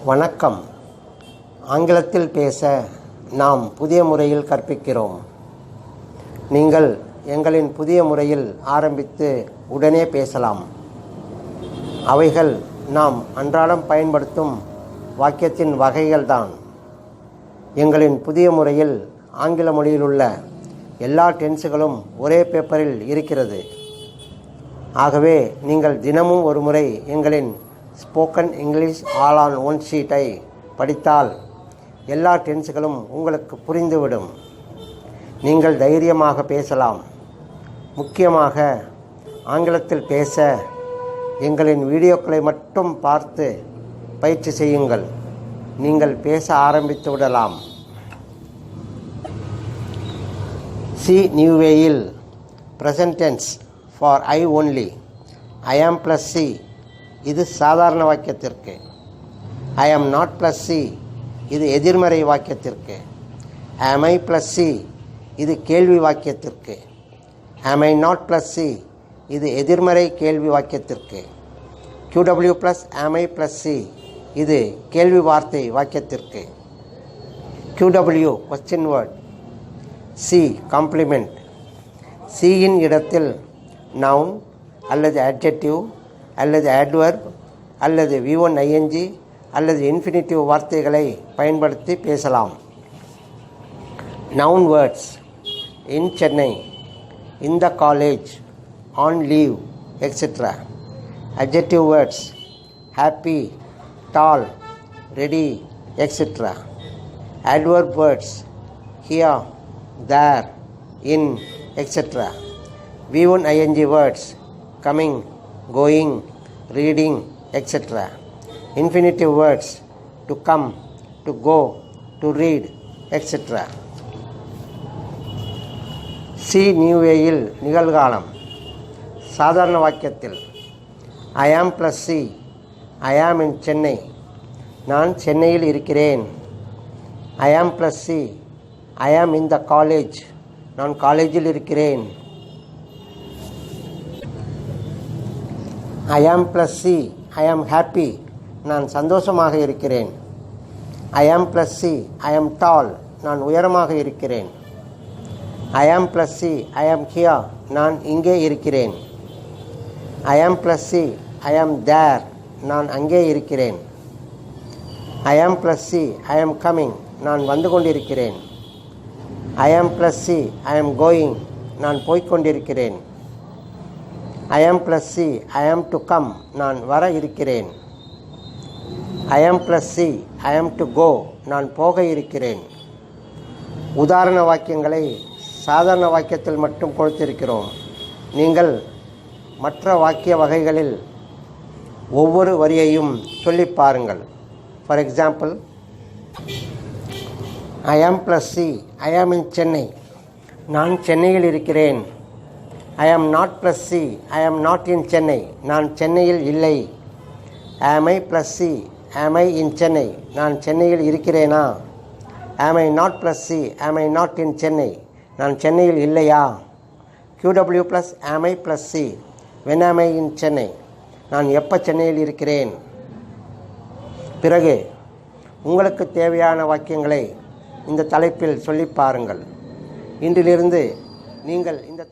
வணக்கம். ஆங்கிலத்தில் பேச நாம் புதிய முறையில் கற்பிக்கிறோம். நீங்கள் எங்களின் புதிய முறையில் ஆரம்பித்து உடனே பேசலாம். அவைகள் நாம் அன்றாடம் பயன்படுத்தும் வாக்கியத்தின் வகைகள்தான். எங்களின் புதிய முறையில் ஆங்கில மொழியிலுள்ள எல்லா டென்ஸுகளும் ஒரே பேப்பரில் இருக்கிறது. ஆகவே நீங்கள் தினமும் ஒரு முறை எங்களின் spoken English all on one ஷீட்டை படித்தால் எல்லா டென்ஸுகளும் உங்களுக்கு புரிந்துவிடும். நீங்கள் தைரியமாக பேசலாம். முக்கியமாக ஆங்கிலத்தில் பேச எங்களின் வீடியோக்களை மட்டும் பார்த்து பயிற்சி செய்யுங்கள். நீங்கள் பேச ஆரம்பித்து விடலாம். சி நியூவேயில் present tense for I only. I am plus C இது சாதாரண வாக்கியத்திற்கு. ஐ ஆம் நாட் ப்ளஸ் சி இது எதிர்மறை வாக்கியத்திற்கு. ஆம் ஐ ப்ளஸ் சி இது கேள்வி வாக்கியத்திற்கு. ஆம் ஐ நாட் ப்ளஸ் சி இது எதிர்மறை கேள்வி வாக்கியத்திற்கு. QW ப்ளஸ் ஆம் ஐ ப்ளஸ் சி இது கேள்வி வார்த்தை வாக்கியத்திற்கு. QW question word. C complement. சியின் இடத்தில் நவுன் அல்லது அட்ஜெக்டிவ் அல்லது அட்வர்ப் அல்லது V1 ING அல்லது இன்ஃபினிட்டிவ் வார்த்தைகளை பயன்படுத்தி பேசலாம். Noun words: in Chennai, in the college, on leave, etcetera. Adjective words: happy, tall, ready, etcetera. Adverb words: here, there, in, etcetera. V1 ING words: coming, going, reading, etc. Infinitive words: to come, to go, to read, etc. C நியூவேயில் நிகழ்காலம். சாதாரண வாக்கியத்தில் I am plus C. I am in Chennai. நான் சென்னையில் இருக்கிறேன். I am plus C. I am in the college. நான் காலேஜில் இருக்கிறேன். I am plus C. I am happy. நான் சந்தோஷமாக இருக்கிறேன். I am plus C. I am tall. நான் உயரமாக இருக்கிறேன். I am plus C. I am here. நான் இங்கே இருக்கிறேன். I am plus C. I am there. நான் அங்கே இருக்கிறேன். I am plus C. I am coming. நான் வந்து கொண்டிருக்கிறேன். I am plus C. I am going. நான் போய்கொண்டிருக்கிறேன். I am plus C. I am to come. நான் வர இருக்கிறேன். I am plus C. I am to go. நான் போக இருக்கிறேன். உதாரண வாக்கியங்களை சாதாரண வாக்கியத்தில் மட்டும் கொடுத்திருக்கிறோம். நீங்கள் மற்ற வாக்கிய வகைகளில் ஒவ்வொரு வரியையும் சொல்லி பாருங்கள். For example, I am plus C. I am in Chennai. நான் சென்னையில் இருக்கிறேன். I am not plus C. I am not in Chennai. நான் சென்னையில் இல்லை. Am I plus C. Am I in Chennai. நான் சென்னையில் இருக்கிறேனா? Am I not plus C. Am I not in Chennai. நான் சென்னையில் இல்லையா? QW plus am I plus C. When am I in Chennai. நான் எப்போ சென்னையில் இருக்கிறேன்? பிறகு உங்களுக்கு தேவையான வாக்கியங்களை இந்த தலைப்பில் சொல்லி பாருங்கள். இன்றிலிருந்து நீங்கள் இந்த